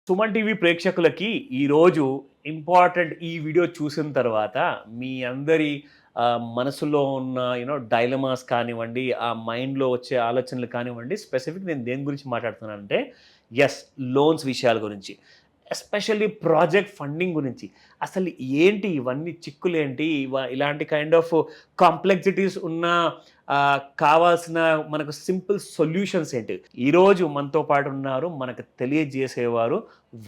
Suman TV ప్రేక్షకులకి ఈరోజు important ఈ వీడియో చూసిన తర్వాత మీ అందరి మనసులో ఉన్న డైలమాస్ కానివ్వండి, ఆ మైండ్లో వచ్చే ఆలోచనలు కానివ్వండి, స్పెసిఫిక్ నేను దేని గురించి మాట్లాడుతున్నానంటే ఎస్, లోన్స్ విషయాల గురించి, ఎస్పెషల్లీ ప్రాజెక్ట్ ఫండింగ్ గురించి. అసలు ఏంటి ఇవన్నీ చిక్కులేంటి, ఇలాంటి కైండ్ ఆఫ్ కాంప్లెక్సిటీస్ ఉన్న కావాల్సిన మనకు సింపుల్ సొల్యూషన్స్ ఏంటి. ఈరోజు మనతో పాటు ఉన్నారు, మనకు తెలియజేసేవారు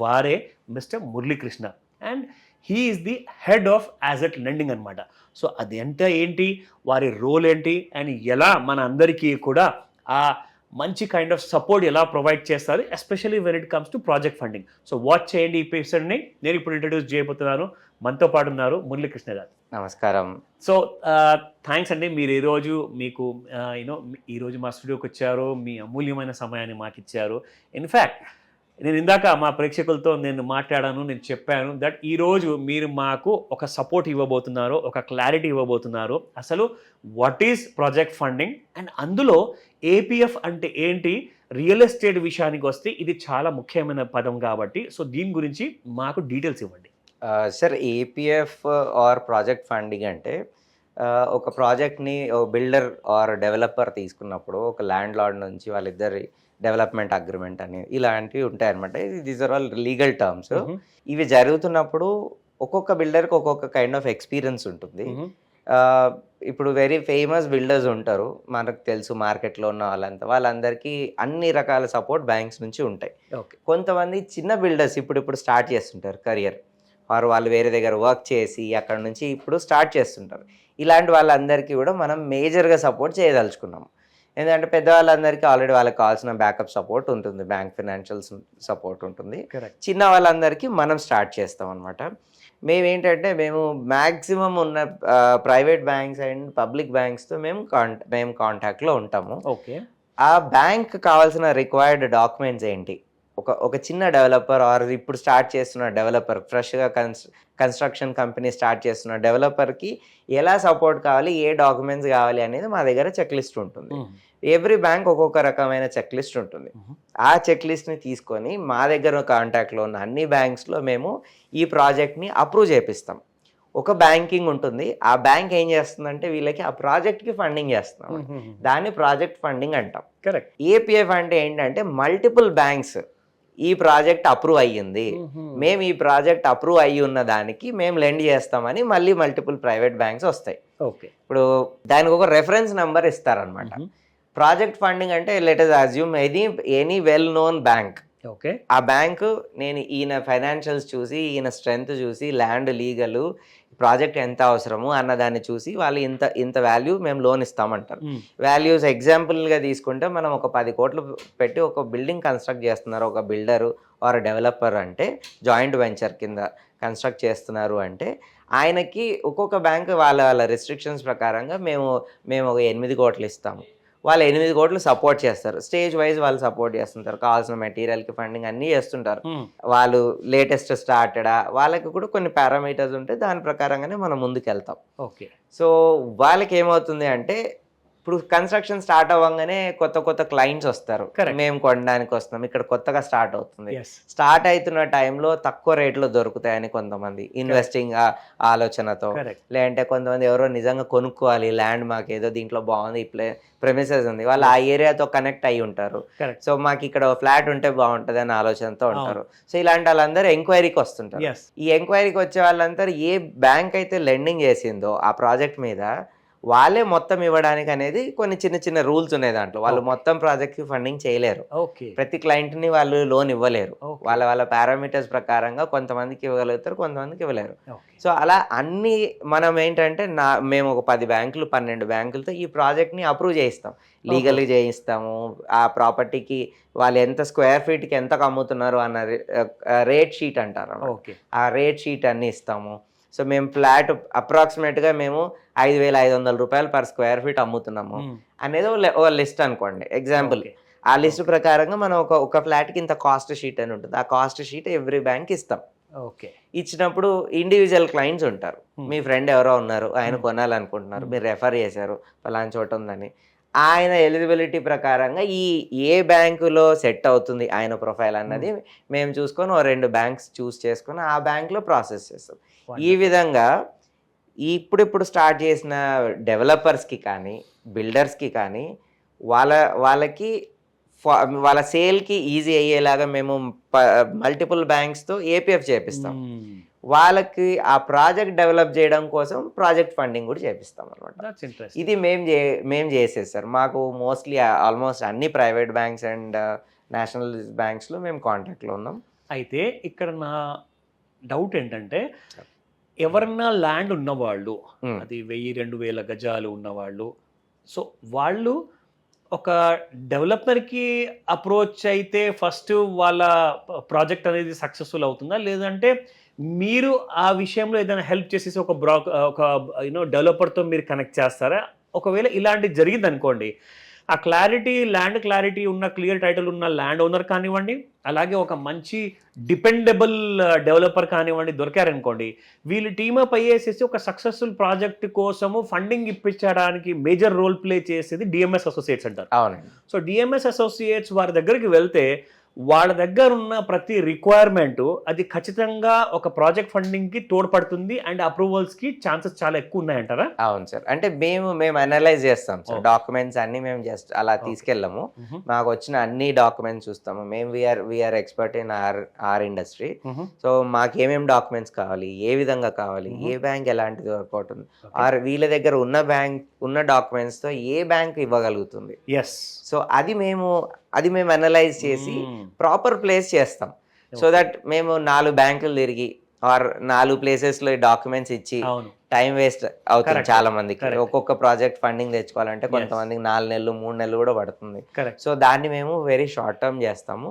వారే mister Muralikrishna. And he is the head of asset lending అనమాట. సో అది ఏంటి, వారి రోల్ ఏంటి, అండ్ ఎలా మన అందరికీ కూడా ఆ మంచి కైండ్ ఆఫ్ సపోర్ట్ ఎలా ప్రొవైడ్ చేస్తారు, especially when it comes to project funding. So watch చేయండి ఈ ఎపిసోడ్ని. నేను ఇప్పుడు ఇంట్రడ్యూస్ చేయబోతున్నాను. మనతో పాటు ఉన్నారు మురళీకృష్ణ గారు. నమస్కారం. సో థ్యాంక్స్ అండి, మీరు ఈరోజు మా స్టూడియోకి వచ్చారు, మీ అమూల్యమైన సమయాన్ని మాకు ఇచ్చారు. ఇన్ఫ్యాక్ట్ నేను ఇందాక మా ప్రేక్షకులతో నేను మాట్లాడాను, నేను చెప్పాను దట్ ఈరోజు మీరు మాకు ఒక సపోర్ట్ ఇవ్వబోతున్నారు, ఒక క్లారిటీ ఇవ్వబోతున్నారు. అసలు what is project funding and అందులో ఏపీఎఫ్ అంటే ఏంటి, రియల్ ఎస్టేట్ విషయానికి వస్తే ఇది చాలా ముఖ్యమైన పదం కాబట్టి సో దీని గురించి మాకు డీటెయిల్స్ ఇవ్వండి. Sir, APF or project funding అంటే ఒక ప్రాజెక్ట్ని బిల్డర్ ఆర్ డెవలపర్ తీసుకున్నప్పుడు ఒక ల్యాండ్ లార్డ్ నుంచి వాళ్ళిద్దరి డెవలప్మెంట్ అగ్రిమెంట్ అని ఇలాంటివి ఉంటాయన్నమాట. These are all legal terms. ఇవి జరుగుతున్నప్పుడు ఒక్కొక్క బిల్డర్కి ఒక్కొక్క కైండ్ ఆఫ్ ఎక్స్పీరియన్స్ ఉంటుంది. ఇప్పుడు వెరీ ఫేమస్ బిల్డర్స్ ఉంటారు, మనకు తెలుసు మార్కెట్లో ఉన్న వాళ్ళందరికీ అన్ని రకాల సపోర్ట్ బ్యాంక్స్ నుంచి ఉంటాయి. కొంతమంది చిన్న బిల్డర్స్ ఇప్పుడు స్టార్ట్ చేస్తుంటారు కెరియర్, ఆర్ వాళ్ళు వేరే దగ్గర వర్క్ చేసి అక్కడ నుంచి ఇప్పుడు స్టార్ట్ చేస్తుంటారు. ఇలాంటి వాళ్ళందరికీ కూడా మనం మేజర్గా సపోర్ట్ చేయదలుచుకున్నాము. ఎందుకంటే పెద్దవాళ్ళందరికీ ఆల్రెడీ వాళ్ళకి కావాల్సిన బ్యాకప్ సపోర్ట్ ఉంటుంది, బ్యాంక్ ఫైనాన్షియల్ సపోర్ట్ ఉంటుంది. చిన్న వాళ్ళందరికీ మనం స్టార్ట్ చేస్తాం అనమాట. మేము మ్యాక్సిమం ఉన్న ప్రైవేట్ బ్యాంక్స్ అండ్ పబ్లిక్ బ్యాంక్స్తో మేము కాంటాక్ట్లో ఉంటాము. ఆ బ్యాంక్ కావాల్సిన రిక్వైర్డ్ డాక్యుమెంట్స్ ఏంటి, ఒక చిన్న డెవలపర్ ఆర్ ఇప్పుడు స్టార్ట్ చేస్తున్న డెవలపర్, ఫ్రెష్గా కన్స్ట్రక్షన్ కంపెనీ స్టార్ట్ చేస్తున్న డెవలపర్కి ఎలా సపోర్ట్ కావాలి, ఏ డాక్యుమెంట్స్ కావాలి అనేది మా దగ్గర చెక్ లిస్ట్ ఉంటుంది. ఎవ్రీ బ్యాంక్ ఒక్కొక్క రకమైన చెక్ లిస్ట్ ఉంటుంది. ఆ చెక్ లిస్ట్ని తీసుకొని మా దగ్గర కాంటాక్ట్లో ఉన్న అన్ని బ్యాంక్స్లో మేము ఈ ప్రాజెక్ట్ని అప్రూవ్ చేపిస్తాం. ఒక బ్యాంకింగ్ ఉంటుంది, ఆ బ్యాంక్ ఏం చేస్తుందంటే వీళ్ళకి ఆ ప్రాజెక్ట్కి ఫండింగ్ చేస్తున్నాం, దాన్ని ప్రాజెక్ట్ ఫండింగ్ అంటాం. కరెక్ట్. ఏపీఎఫ్ అంటే ఏంటంటే మల్టిపుల్ బ్యాంక్స్ ఈ ప్రాజెక్ట్ అప్రూవ్ అయ్యింది, మేము ఈ ప్రాజెక్ట్ అప్రూవ్ అయ్యి ఉన్న దానికి మేము లెండ్ చేస్తామని మళ్ళీ మల్టిపుల్ ప్రైవేట్ బ్యాంక్స్ వస్తాయి. ఇప్పుడు దానికి ఒక రెఫరెన్స్ నెంబర్ ఇస్తారనమాట. ప్రాజెక్ట్ ఫండింగ్ అంటే let us assume any well known bank. ఆ బ్యాంకు నేను ఈయన ఫైనాన్షియల్స్ చూసి, ఈయన స్ట్రెంగ్త్ చూసి, ల్యాండ్ లీగల్, ప్రాజెక్ట్ ఎంత అవసరము అన్నదాన్ని చూసి వాళ్ళు ఇంత వాల్యూ మేము లోన్ ఇస్తామంటారు. వాల్యూస్ ఎగ్జాంపుల్గా తీసుకుంటే మనం ఒక 10 కోట్లు పెట్టి ఒక బిల్డింగ్ కన్స్ట్రక్ట్ చేస్తున్నారు ఒక బిల్డరు ఆర్ డెవలపర్ అంటే, జాయింట్ వెంచర్ కింద కన్స్ట్రక్ట్ చేస్తున్నారు అంటే ఆయనకి ఒక్కొక్క బ్యాంక్ వాళ్ళ రెస్ట్రిక్షన్స్ ప్రకారంగా మేము ఒక 8 కోట్లు ఇస్తాము, వాళ్ళు 8 కోట్లు సపోర్ట్ చేస్తారు. స్టేజ్ వైజ్ వాళ్ళు సపోర్ట్ చేస్తుంటారు, కావాల్సిన మెటీరియల్కి ఫండింగ్ అన్నీ చేస్తుంటారు. వాళ్ళు లేటెస్ట్ స్టార్టెడా, వాళ్ళకి కూడా కొన్ని పారామీటర్స్ ఉంటాయి, దాని ప్రకారంగానే మనం ముందుకు వెళ్తాం. సో వాళ్ళకి ఏమవుతుంది అంటే ఇప్పుడు కన్స్ట్రక్షన్ స్టార్ట్ అవ్వగానే కొత్త క్లయింట్స్ వస్తారు, మేము కొనడానికి వస్తాం, ఇక్కడ కొత్తగా స్టార్ట్ అవుతుంది. స్టార్ట్ అవుతున్న టైంలో తక్కువ రేట్లో దొరుకుతాయని కొంతమంది ఇన్వెస్టింగ్ ఆలోచనతో, లేదంటే కొంతమంది ఎవరో నిజంగా కొనుక్కోవాలి ల్యాండ్, మాకు ఏదో దీంట్లో బాగుంది, ప్రెమిసెస్ ఉంది, వాళ్ళు ఆ ఏరియాతో కనెక్ట్ అయ్యి ఉంటారు, సో మాకు ఇక్కడ ఫ్లాట్ ఉంటే బాగుంటుంది అనే ఆలోచనతో ఉంటారు. సో ఇలాంటి వాళ్ళందరూ ఎంక్వైరీకి వస్తుంటారు. ఈ ఎంక్వైరీకి వచ్చే వాళ్ళందరూ ఏ బ్యాంక్ అయితే లెండింగ్ చేసిందో ఆ ప్రాజెక్ట్ మీద వాళ్ళే మొత్తం ఇవ్వడానికి అనేది కొన్ని చిన్న రూల్స్ ఉన్నాయి దాంట్లో. వాళ్ళు మొత్తం ప్రాజెక్ట్కి ఫండింగ్ చేయలేరు, ప్రతి క్లయింట్ని వాళ్ళు లోన్ ఇవ్వలేరు. వాళ్ళ పారామీటర్స్ ప్రకారంగా కొంతమందికి ఇవ్వగలుగుతారు, కొంతమందికి ఇవ్వలేరు. సో అలా అన్ని మనం ఏంటంటే మేము ఒక 10 బ్యాంకులు 12 బ్యాంకులతో ఈ ప్రాజెక్ట్ని అప్రూవ్ చేయిస్తాం, లీగల్గా చేయిస్తాము. ఆ ప్రాపర్టీకి వాళ్ళు ఎంత స్క్వేర్ ఫీట్కి ఎంతకు అమ్ముతున్నారు అన్న రేట్ షీట్ అంటారు, ఆ రేట్ షీట్ అన్నీ ఇస్తాము. సో మేము ఫ్లాట్ అప్రాక్సిమేట్గా మేము 5,500 రూపాయలు పర్ స్క్వేర్ ఫీట్ అమ్ముతున్నాము అనేది ఒక లిస్ట్ అనుకోండి ఎగ్జాంపుల్. ఆ లిస్ట్ ప్రకారంగా మనం ఒక ఫ్లాట్కి ఇంత కాస్ట్ షీట్ అని ఉంటుంది, ఆ కాస్ట్ షీట్ ఎవ్రీ బ్యాంక్ ఇస్తాం. ఇచ్చినప్పుడు ఇండివిజువల్ క్లయింట్స్ ఉంటారు, మీ ఫ్రెండ్ ఎవరో ఉన్నారు, ఆయన కొనాలనుకుంటున్నారు, మీరు రెఫర్ చేశారు ఫలానా చోట ఉందని, ఆయన ఎలిజిబిలిటీ ప్రకారంగా ఏ బ్యాంకులో సెట్ అవుతుంది ఆయన ప్రొఫైల్ అన్నది మేము చూసుకొని 2 బ్యాంక్స్ చూస్ చేసుకొని ఆ బ్యాంక్లో ప్రాసెస్ చేస్తాం. ఈ విధంగా ఇప్పుడు స్టార్ట్ చేసిన డెవలపర్స్కి కానీ బిల్డర్స్కి కానీ వాళ్ళకి వాళ్ళ సేల్కి ఈజీ అయ్యేలాగా మేము మల్టిపుల్ బ్యాంక్స్తో ఏపీఎఫ్ చేపిస్తాం. వాళ్ళకి ఆ ప్రాజెక్ట్ డెవలప్ చేయడం కోసం ప్రాజెక్ట్ ఫండింగ్ కూడా చేపిస్తాం అనమాట. ఇది మేము చేసేది సార్. మాకు మోస్ట్లీ ఆల్మోస్ట్ అన్ని ప్రైవేట్ బ్యాంక్స్ అండ్ నేషనల్ బ్యాంక్స్లో మేము కాంటాక్ట్లో ఉన్నాం. అయితే ఇక్కడ నా డౌట్ ఏంటంటే ఎవరన్నా ల్యాండ్ ఉన్నవాళ్ళు, అది 1000-2000 గజాలు ఉన్నవాళ్ళు, సో వాళ్ళు ఒక డెవలపర్కి అప్రోచ్ అయితే ఫస్ట్ వాళ్ళ ప్రాజెక్ట్ అనేది సక్సెస్ఫుల్ అవుతుందా, లేదంటే మీరు ఆ విషయంలో ఏదైనా హెల్ప్ చేసేసి ఒక డెవలపర్తో మీరు కనెక్ట్ చేస్తారా? ఒకవేళ ఇలాంటిది జరిగింది అనుకోండి, ఆ ల్యాండ్ క్లారిటీ ఉన్న క్లియర్ టైటిల్ ఉన్న ల్యాండ్ ఓనర్ కానివ్వండి, అలాగే ఒక మంచి డిపెండబుల్ డెవలపర్ కానివ్వండి దొరికారనుకోండి, వీళ్ళు టీమప్ అయ్యేసేసి ఒక సక్సెస్ఫుల్ ప్రాజెక్ట్ కోసము ఫండింగ్ ఇప్పించడానికి మేజర్ రోల్ ప్లే చేసేది డిఎంఎస్ అసోసియేట్స్ అంటారు. అవునండి. సో డిఎంఎస్ అసోసియేట్స్ వారి దగ్గరికి వెళ్తే వాళ్ళ దగ్గర ఉన్న ప్రతి రిక్వైర్మెంట్ అది ఖచ్చితంగా ఒక ప్రాజెక్ట్ ఫండింగ్కి తోడ్పడుతుంది అండ్ అప్రూవల్స్కి ఛాన్సెస్ చాలా ఎక్కువ ఉన్నాయంటారా? అవును సార్. అంటే మేము అనలైజ్ చేస్తాం సార్. డాక్యుమెంట్స్ అన్ని మేము జస్ట్ అలా తీసుకెళ్ళము. మాకు వచ్చిన అన్ని డాక్యుమెంట్స్ చూస్తాము. మేము we are expert in our industry. So మాకు ఏమేమి డాక్యుమెంట్స్ కావాలి, ఏ విధంగా కావాలి, ఏ బ్యాంక్ ఎలాంటిది వర్క్ అవుతుంది, ఆర్ వీళ్ళ దగ్గర ఉన్న డాక్యుమెంట్స్తో ఏ బ్యాంక్ ఇవ్వగలుగుతుంది. సో అది మేము అనలైజ్ చేసి ప్రాపర్ ప్లేస్ చేస్తాం. సో దట్ మేము 4 బ్యాంకులు తిరిగి ఆర్ 4 ప్లేసెస్లో డాక్యుమెంట్స్ ఇచ్చి టైం వేస్ట్ అవుతుంది చాలా మందికి. ఒక్కొక్క ప్రాజెక్ట్ ఫండింగ్ తెచ్చుకోవాలంటే కొంతమందికి 4 నెలలు 3 నెలలు కూడా పడుతుంది. సో దాన్ని మేము వెరీ షార్ట్ టర్మ్ చేస్తాము.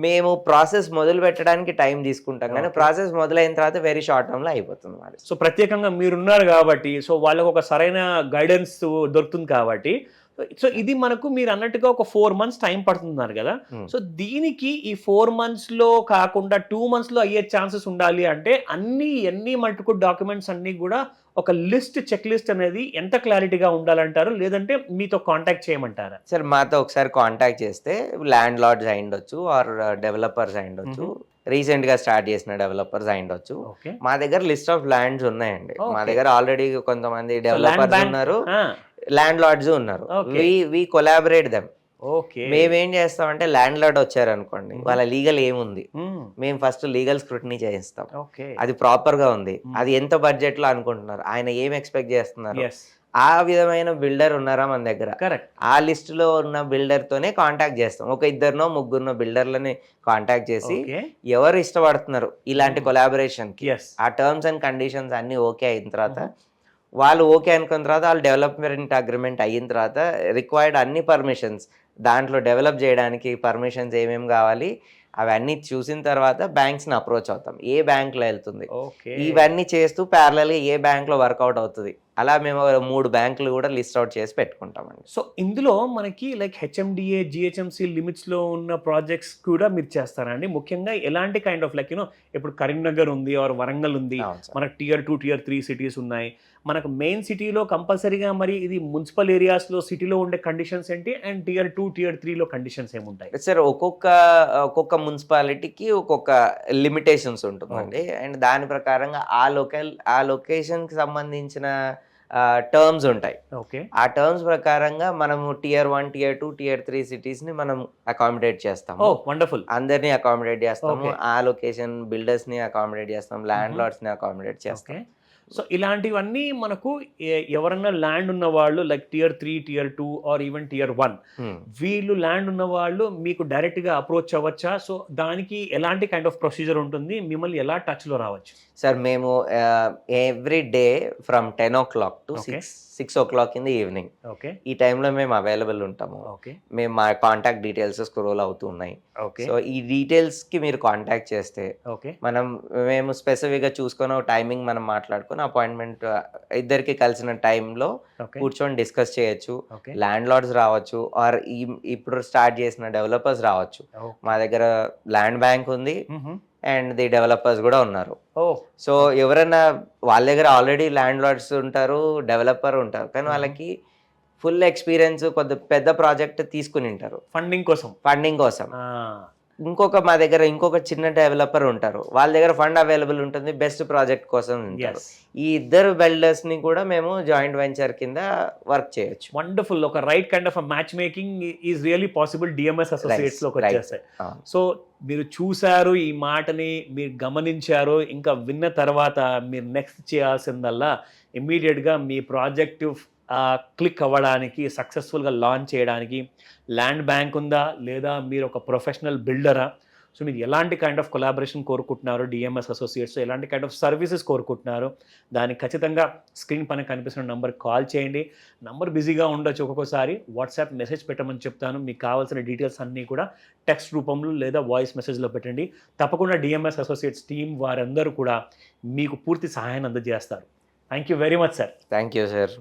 మేము ప్రాసెస్ మొదలు పెట్టడానికి టైం తీసుకుంటాం, కానీ ప్రాసెస్ మొదలైన తర్వాత వెరీ షార్ట్ టర్మ్ లో అయిపోతుంది మరి. సో ప్రత్యేకంగా మీరున్నారు కాబట్టి సో వాళ్ళకు ఒక సరైన గైడెన్స్ దొరుకుతుంది కాబట్టి, సో ఇది మనకు మీరు అన్నట్టుగా ఒక 4 months టైం పడుతున్నారు కదా. సో దీనికి ఈ 4 monthsలో కాకుండా 2 monthsలో అయ్యే ఛాన్సెస్ ఉండాలి అంటే ఎన్ని మల్టిపుల్ డాక్యుమెంట్స్ అన్ని కూడా ఒక చెక్ లిస్ట్ అనేది ఎంత క్లారిటీగా ఉండాలంటారు, లేదంటే మీతో కాంటాక్ట్ చేయమంటారా? సార్ మాతో ఒకసారి కాంటాక్ట్ చేస్తే ల్యాండ్ లార్డ్స్ అయ్యుండొచ్చు ఆర్ డెవలపర్స్ అయ్యుండొచ్చు, రీసెంట్ గా స్టార్ట్ చేసిన డెవలపర్స్ అయ్యుండొచ్చు. మా దగ్గర లిస్ట్ ఆఫ్ ల్యాండ్స్ ఉన్నాయండి. మా దగ్గర ఆల్రెడీ కొంతమంది డెవలపర్స్ ఉన్నారు, ల్యాండ్ లార్డ్స్ ఉన్నారు. వి కొలాబరేట్ దెమ్. మేమేం చేస్తామంటే ల్యాండ్ లార్డ్ వచ్చారనుకోండి, వాళ్ళ లీగల్ ఏముంది మేము ఫస్ట్ లీగల్ స్క్రూటినీ చేయిస్తాం. అది ప్రాపర్ గా ఉంది, అది ఎంత బడ్జెట్ లో అనుకుంటున్నారు, ఆయన ఏం ఎక్స్పెక్ట్ చేస్తున్నారు, ఆ విధమైన బిల్డర్ ఉన్నారా మన దగ్గర, ఆ లిస్ట్ లో ఉన్న బిల్డర్ తోనే కాంటాక్ట్ చేస్తాం. ఒక 2-3 బిల్డర్లని కాంటాక్ట్ చేసి ఎవరు ఇష్టపడుతున్నారు ఇలాంటి కొలాబరేషన్ కి, ఆ టర్మ్స్ అండ్ కండిషన్స్ అన్ని ఓకే అయిన తర్వాత, వాళ్ళు ఓకే అనుకున్న తర్వాత వాళ్ళు డెవలప్మెంట్ అగ్రిమెంట్ అయిన తర్వాత రిక్వైర్డ్ అన్ని పర్మిషన్స్, దాంట్లో డెవలప్ చేయడానికి పర్మిషన్స్ ఏమేమి కావాలి అవన్నీ చూసిన తర్వాత బ్యాంక్స్ని అప్రోచ్ అవుతాం. ఏ బ్యాంక్లో వెళ్తుంది ఇవన్నీ చేస్తూ ప్యారలల్గా ఏ బ్యాంక్లో వర్కౌట్ అవుతుంది, అలా మేము 3 బ్యాంకులు కూడా లిస్ట్ అవుట్ చేసి పెట్టుకుంటామండి. సో ఇందులో మనకి లైక్ హెచ్ఎండిఏ జిహెచ్ఎంసి లిమిట్స్లో ఉన్న ప్రాజెక్ట్స్ కూడా మీరు చేస్తారండి? ముఖ్యంగా ఎలాంటి కైండ్ ఆఫ్ లైక్ ఇప్పుడు కరీంనగర్ ఉంది ఆర్ వరంగల్ ఉంది, మనకు Tier 2 Tier 3 సిటీస్ ఉన్నాయి. మనకు మెయిన్ సిటీలో కంపల్సరీగా మరి ఇది మున్సిపల్ ఏరియాస్లో సిటీలో ఉండే కండిషన్స్ ఏంటి అండ్ Tier 2 Tier 3లో కండిషన్స్ ఏముంటాయి? సార్ ఒక్కొక్క మున్సిపాలిటీకి ఒక్కొక్క లిమిటేషన్స్ ఉంటుందండి. అండ్ దాని ప్రకారంగా ఆ లొకేషన్కి సంబంధించిన టర్మ్స్ ఉంటాయి. ఆ టర్మ్స్ ప్రకారంగా మనము Tier 1 Tier 2 Tier 3 సిటీస్ ని మనం అకామిడేట్ చేస్తాము. వండర్ఫుల్. అందరినీ అకామిడేట్ చేస్తాము, ఆ లొకేషన్ బిల్డర్స్ ని అకామిడేట్ చేస్తాం, ల్యాండ్ లార్డ్స్ ని అకామిడేట్ చేస్తాం. సో ఇలాంటివన్నీ మనకు ఎవరన్నా ల్యాండ్ ఉన్న వాళ్ళు like Tier 3 Tier 2 or even Tier 1 వీళ్ళు ల్యాండ్ ఉన్న వాళ్ళు మీకు డైరెక్ట్ గా అప్రోచ్ అవ్వచ్చా? సో దానికి ఎలాంటి కైండ్ ఆఫ్ ప్రొసీజర్ ఉంటుంది, మిమ్మల్ని ఎలా టచ్ లో రావచ్చు? సార్ మేము every day from 10 o'clock to 6 o'clock in the evening ఈ టైంలో మేము అవైలబుల్ ఉంటాము. మేము మా కాంటాక్ట్ డీటెయిల్స్ స్క్రోల్ అవుతూ ఉన్నాయి. సో ఈ డీటెయిల్స్ కి మీరు కాంటాక్ట్ చేస్తే మేము స్పెసిఫిక్ గా చూసుకొని టైమింగ్ మనం మాట్లాడుకొని అపాయింట్మెంట్ ఇద్దరికి కలిసిన టైంలో కూర్చొని డిస్కస్ చేయొచ్చు. ల్యాండ్ లార్డ్స్ రావచ్చు ఆర్ ఇప్పుడు స్టార్ట్ చేసిన డెవలపర్స్ రావచ్చు. మా దగ్గర ల్యాండ్ బ్యాంక్ ఉంది అండ్ ది డెవలపర్స్ కూడా ఉన్నారు. సో ఎవరైనా వాళ్ళ దగ్గర ఆల్రెడీ ల్యాండ్ లార్డ్స్ ఉంటారు, డెవలపర్ ఉంటారు, కానీ వాళ్ళకి ఫుల్ ఎక్స్పీరియన్స్ కొద్ది పెద్ద ప్రాజెక్ట్ తీసుకుని ఉంటారు ఫండింగ్ కోసం. ఫండింగ్ కోసం. మా దగ్గర ఇంకొక చిన్న డెవలపర్ ఉంటారు, వాళ్ళ దగ్గర ఫండ్ అవైలబుల్ ఉంటుంది బెస్ట్ ప్రాజెక్ట్ కోసం ఉంటారు. ఈ ఇద్దరు బిల్డర్స్ ని కూడా మేము జాయింట్ వెంచర్ కింద వర్క్ చేయొచ్చు. వండర్ఫుల్. ఒక right kind of match making is really possible DMs associates లోకి వచ్చేస్తాయి. సో మీరు చూసారు, ఈ మాటని మీరు గమనించారు, ఇంకా విన్న తర్వాత మీరు నెక్స్ట్ చేయాల్సిందల్లా ఇమ్మీడియట్గా మీ ప్రాజెక్ట్ క్లిక్ అవ్వడానికి, సక్సెస్ఫుల్గా లాంచ్ చేయడానికి ల్యాండ్ బ్యాంక్ ఉందా, లేదా మీరు ఒక ప్రొఫెషనల్ బిల్డరా, సో మీరు ఎలాంటి కైండ్ ఆఫ్ కొలాబరేషన్ కోరుకుంటున్నారు డిఎంఎస్ అసోసియేట్స్, ఎలాంటి కైండ్ ఆఫ్ సర్వీసెస్ కోరుకుంటున్నారు, దానికి ఖచ్చితంగా స్క్రీన్ పైన కనిపిస్తున్న నంబర్ కాల్ చేయండి. నంబర్ బిజీగా ఉండొచ్చు, ఒక్కొక్కసారి వాట్సాప్ మెసేజ్ పెట్టమని చెప్తాను. మీకు కావాల్సిన డీటెయిల్స్ అన్నీ కూడా టెక్స్ట్ రూపంలో లేదా వాయిస్ మెసేజ్లో పెట్టండి. తప్పకుండా డిఎంఎస్ అసోసియేట్స్ టీం వారందరూ కూడా మీకు పూర్తి సహాయాన్ని అందజేస్తారు. Thank you very much sir. Thank you sir.